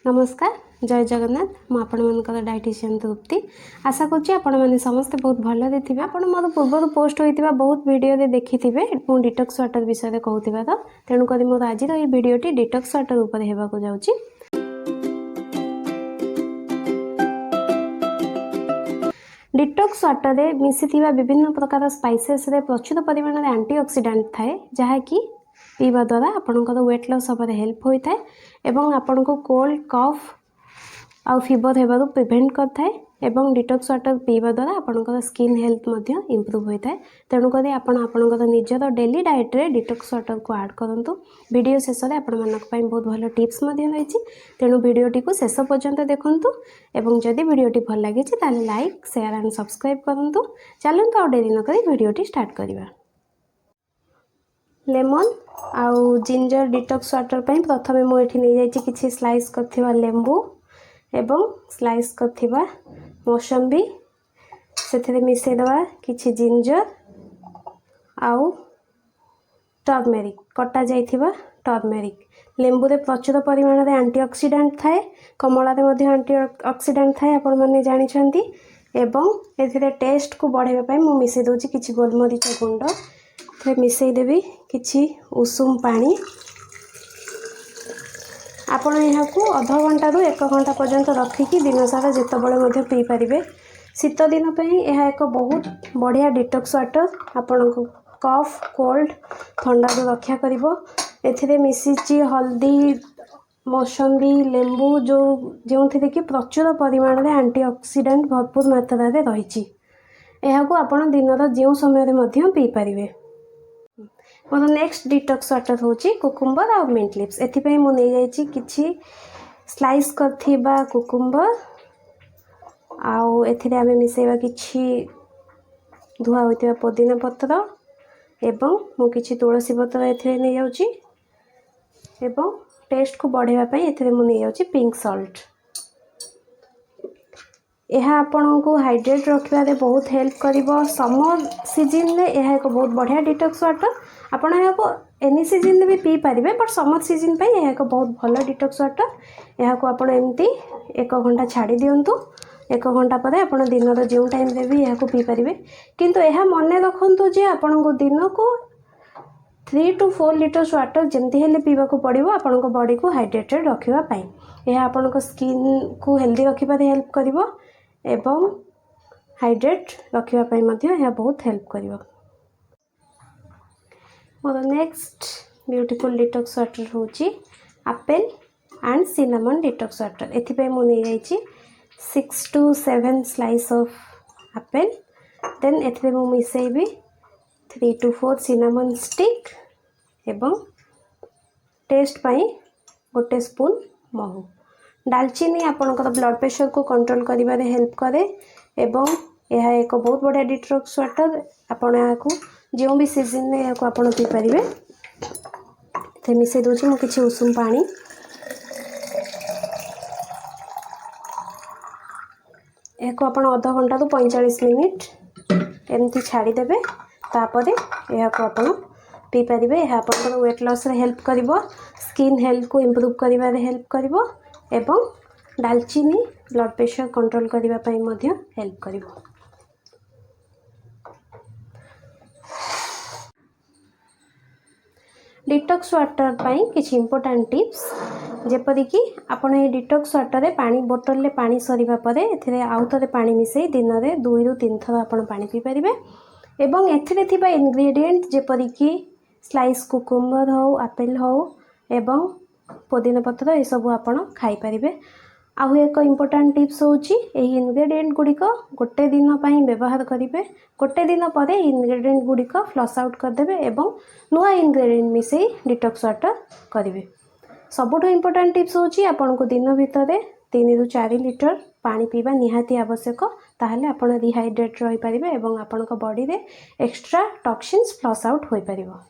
नमस्कार जय जगन्नाथ मु आपणकर डायटिशियन तृप्ति आशा करुँच आपण मैंने समस्ते बहुत भल थे आपड़ मोर पूर्व पोस्ट होता बहुत वीडियो देखी थे मुझे डिटॉक्स वाटर विषय कहूँ तो तेणुक मोर आज ये वीडियोटी डिटॉक्स वाटर उपर होगा जाऊँगी। डिटॉक्स वाटर रे मिसी विभिन्न प्रकार स्पाइसेस रे प्रचुर परिमाण में एंटीऑक्सीडेंट थाए जहाँकि पीवा द्वारा आपणकर वेट लॉस होबार हेल्प होता है एवं आपण को कोल्ड कफ आउ फीवर होबार प्रिवेंट करता है एवं डिटॉक्स वाटर पीवा द्वारा आपणकर स्किन हेल्थ मध्य इंप्रूव होता है। तेणुक आपणकर निजर डेली डाइट रे डिटॉक्स वाटर को ऐड करूँ। वीडियो शेष में आपण मानक बहुत भल टिप्स रही तेणु वीडियोटी को शेष पर्यंत देखूँ एवं जदि वीडियोटी भल लगी लाइक शेयर एंड सब्सक्राइब करूँ। चलते आउ डेरी नक वीडियोटी स्टार्ट करवा। लेमन आउ जिंजर डिटॉक्स वाटर पर प्रथमे मुझे नहीं जाइए किसी स्लाइस करथिबा लेंबू एवं स्लाइस करथिबा मौसम्बी से मिसेदवा किछि जिंजर आउ टर्मेरिक कटा जाइथिबा टर्मेरिक। लेंबू रे प्रचुर परिमाण में एंटीऑक्सीडेंट थाए कमला रे मध्य एंटीऑक्सीडेंट थाए आपण माने जानि छंती एवं एथिरे टेस्ट को बढ़ाइबा पई मु मिसे दोछि किछि गोलमरीच गुंड मिसई देवी किछि उषुम पानी आपण यहाँ को अध घंटा रु 1 घंटा पर्यंत रखिकी दिन सारा जितेबाला पी पारे। शीत दिन यह एक बहुत बढ़िया डिटॉक्स वाटर आपण को कफ कोल्ड ठंडा रू रक्षा कर मिसी हल्दी मौसम्बी लेंबू जो कि प्रचुर परिमाण में एंटीऑक्सीडेंट भरपूर मात्रा रही आपण दिन जो समय पी पारे। मोर नेक्स्ट डिटॉक्स वाटर हूँ कुकुम्बर आउ मिंट लिप्स एथि मु नहीं जाइए किछि स्लाइस करथिबा कुकुम्बर आउ एथिरे आमे मिसेबा किछि धुआ होइतिबा पुदीना पत्र एवं मु किछि तुलसी पत्र एथिरे नहीं जाउची एवं टेस्ट को बढ़ाइबा पई एथिरे मु नहीं जाउची पिंक सॉल्ट। यह आपण को हाइड्रेट रखिबारे बहुत हेल्प करिवो। समर सीजन में यह एक बहुत बढ़िया डिटॉक्स वाटर आपण यहाँ एनी सीजन में भी पी पारे बट समर सीजन पे यह एक बहुत भल डिटॉक्स वाटर यहाँ को आपण एमती 1 घंटा छाड़ी दिंतु 1 घंटा पर आप दिन जो टाइम रे भी यहाँ पी पारे किंतु यह मन रखु जे आपण को दिन को 3 to 4 लीटर्स वाटर जमती हेल्ले पीवा को पड़ो आपण को बॉडी को हाइड्रेटेड रखापी। यह आपण को स्किन को हेल्दी रखिबारे हेल्प करिवो एवं हाइड्रेट रखापी यह बहुत हेल्प करिवो। मोर नेक्स्ट ब्यूटीफुल डिटॉक्स वाटर हूँ apple and cinnamon detox water एथि मु नहीं जाइए 6 to 7 slice of apple then एथि मु मिसेबी 3 to 4 सिनामन स्टिक एवं टेस्ट पाई गोटे स्पून महू। दालचीनी आपणकर ब्लड प्रेशर को कंट्रोल करिबारे हेल्प करे एवं यह एक बहुत बढ़िया डिटॉक्स वाटर आपण यहाँ जो भी सीजन में यहाँ आप पी पारे। तो मिसे दूसरी मु किछि उषुम पानी यहाँ आप अध घंटा तो 45 मिनिट एमती छाड़ीदेवे तापर यह आप पी पारे। यह आप वेट लॉस रे हेल्प करिवो स्किन हेल्थ को इम्प्रूव करिबारे हेल्प करिवो एवं दालचीनी ब्लड प्रेशर कंट्रोल करिबा पई मध्य हेल्प करिवो। डिटॉक्स वाटर पाई किछि इंपोर्टेंट टिप्स जेपरिक आपण ये डिटॉक्स वाटर रे पानी बोतल ले पानी सरीबा परे एथिरे आउ थरे पानी मिसई दिन रे 2 ରୁ 3 थर आपण पानी पी पारिबे एवं एथिरे थिबा इंग्रेडिएंट जेपरिक स्लाइस कुकुम्बर हो एप्पल हो एवं पुदीना पत्र ये सब आपण खाई पारिबे। आउ एक इम्पोर्टेंट टिप्स होची एही इंग्रेडिएंट गुड़िक गोटे दिन पई व्यवहार करिवे गोटे दिन पर इंग्रेडिएंट गुड़िक फ्लश आउट करदेवे एवं नुआ इंग्रेडिएंट मिसई डिटॉक्स वाटर करिवे। सबुठ इम्पोर्टेंट टिप्स होची आपण को दिन भितर 3 ରୁ 4 लीटर पानी पीवा निहाती आवश्यक ताहले आपण रिहाइड्रेट रही पारिबे एवं आपण को बॉडी रे एक्स्ट्रा टॉक्सिन्स फ्लश आउट होई पारिबो।